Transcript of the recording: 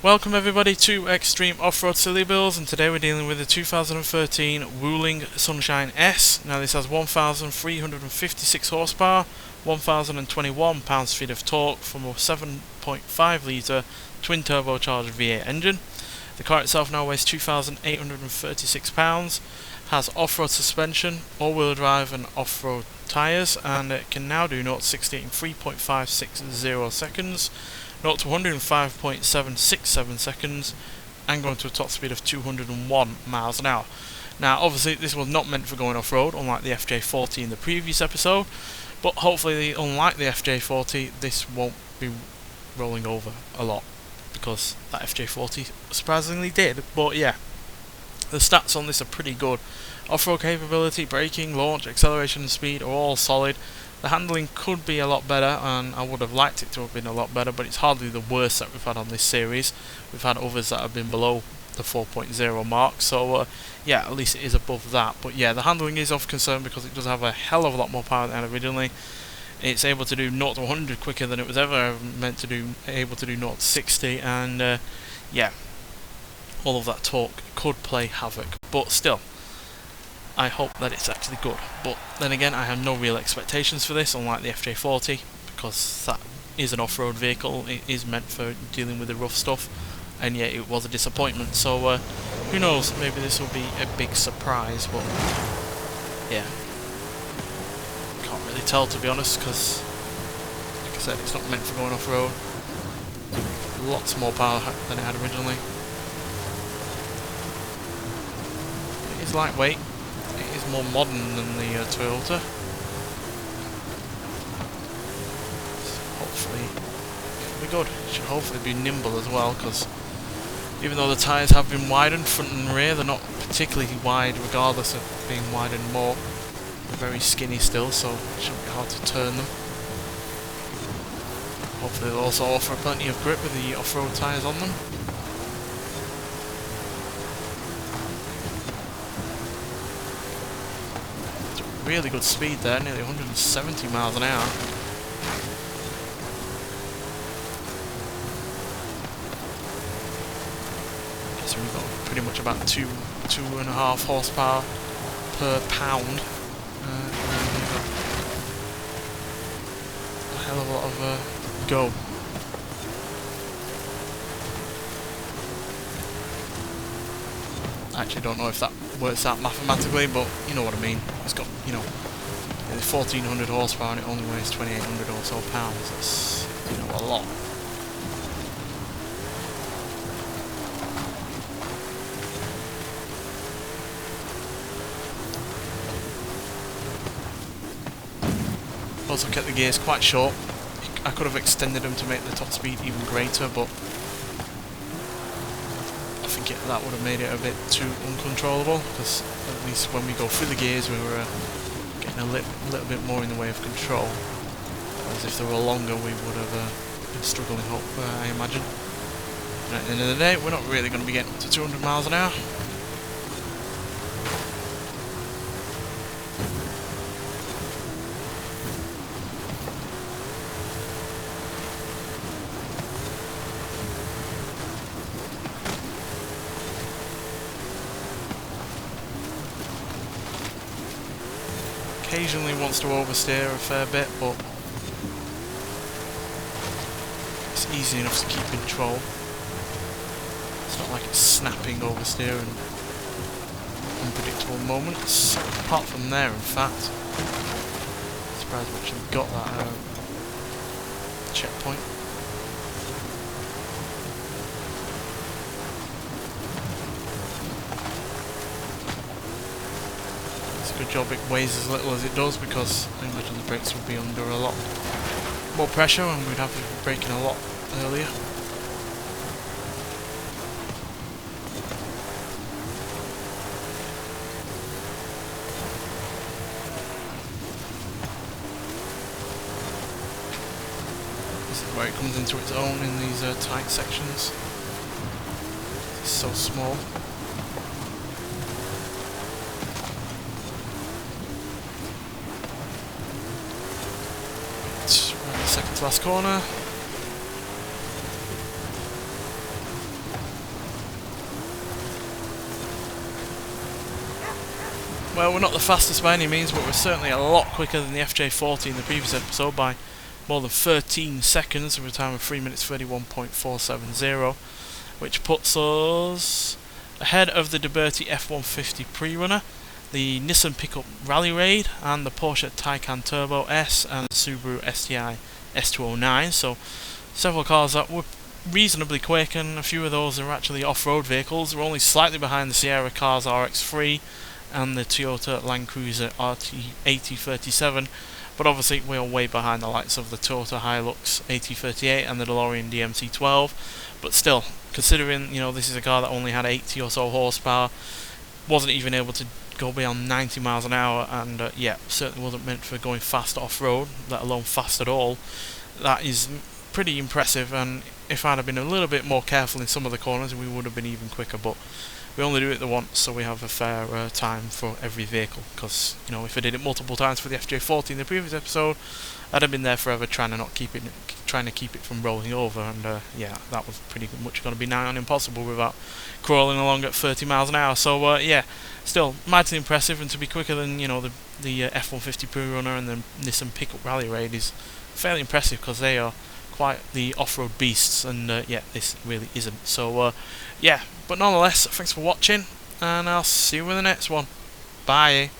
Welcome everybody to Extreme Off-Road Silly Bills, and today we're dealing with the 2013 Wuling Sunshine S. Now this has 1,356 horsepower, 1,021 pounds-feet of torque from a 7.5 litre twin turbocharged V8 engine. The car itself now weighs 2,836 pounds, has off-road suspension, all-wheel drive and off-road tyres, and it can now do 0 to 60 in 3.560 seconds. 0 to 105.767 seconds, and going to a top speed of 201 miles an hour. Now obviously this was not meant for going off-road, unlike the FJ40 in the previous episode, but hopefully unlike the FJ40 this won't be rolling over a lot, because that FJ40 surprisingly did. But yeah, the stats on this are pretty good. Off-road capability, braking, launch, acceleration and speed are all solid. The handling could be a lot better, and I would have liked it to have been a lot better, but it's hardly the worst that we've had on this series. We've had others that have been below the 4.0 mark, so yeah, at least it is above that. But yeah, the handling is of concern because it does have a hell of a lot more power than it had originally. It's able to do 0 to 100 quicker than it was ever meant to do, able to do 0 to 60, and yeah, all of that torque could play havoc, but still, I hope that it's actually good. But then again, I have no real expectations for this, unlike the FJ40, because that is an off-road vehicle. It is meant for dealing with the rough stuff, and yet it was a disappointment. So who knows, maybe this will be a big surprise, but yeah, can't really tell, to be honest, because like I said, it's not meant for going off-road. Lots more power than it had originally. It is lightweight. It is more modern than the Toyota. So hopefully it'll be good. It should hopefully be nimble as well, because even though the tyres have been widened front and rear, they're not particularly wide regardless of being widened more. They're very skinny still, so it shouldn't be hard to turn them. Hopefully they'll also offer plenty of grip with the off-road tyres on them. Really good speed there, nearly 170 miles an hour. So we've got pretty much about two and a half horsepower per pound. A hell of a lot of go. I actually don't know if that works out mathematically, but you know what I mean. It's got, you know, nearly 1,400 horsepower and it only weighs 2,800 or so pounds. That's, you know, a lot. Also kept the gears quite short. I could have extended them to make the top speed even greater, but that would have made it a bit too uncontrollable, because at least when we go through the gears we were getting a little bit more in the way of control, whereas if they were longer we would have been struggling, I imagine. And at the end of the day, we're not really going to be getting up to 200 miles an hour. Occasionally wants to oversteer a fair bit, but it's easy enough to keep control. It's not like it's snapping oversteer in unpredictable moments. Apart from there, in fact, I'm surprised we actually got that checkpoint. Good job it weighs as little as it does, because I imagine the brakes would be under a lot more pressure and we'd have to be braking a lot earlier. This is where it comes into its own in these tight sections. It's so small. Second to last corner. Well, we're not the fastest by any means, but we're certainly a lot quicker than the FJ40 in the previous episode by more than 13 seconds with a time of 3 minutes 31.470, which puts us ahead of the Duberti F150 pre-runner, the Nissan Pickup Rally Raid, and the Porsche Taycan Turbo S and the Subaru STI S209. So several cars that were reasonably quick, and a few of those are actually off-road vehicles. We're only slightly behind the Sierra Cars RX3 and the Toyota Land Cruiser AT37, but obviously we are way behind the likes of the Toyota Hilux AT38 and the DeLorean DMC12. But still, considering this is a car that only had 80 or so horsepower, wasn't even able to go beyond 90 miles an hour, and certainly wasn't meant for going fast off-road, let alone fast at all. That is pretty impressive, and if I'd have been a little bit more careful in some of the corners, we would have been even quicker. But we only do it the once, so we have a fair time for every vehicle, because if I did it multiple times for the FJ40 in the previous episode, I'd have been there forever trying to keep it from rolling over, and that was pretty much going to be nigh on impossible without crawling along at 30 miles an hour. So still mightily impressive, and to be quicker than the F150 pre-runner and the Nissan Pickup Rally Raid is fairly impressive, because they are quite the off-road beasts, and this really isn't. So but nonetheless, thanks for watching, and I'll see you in the next one. Bye.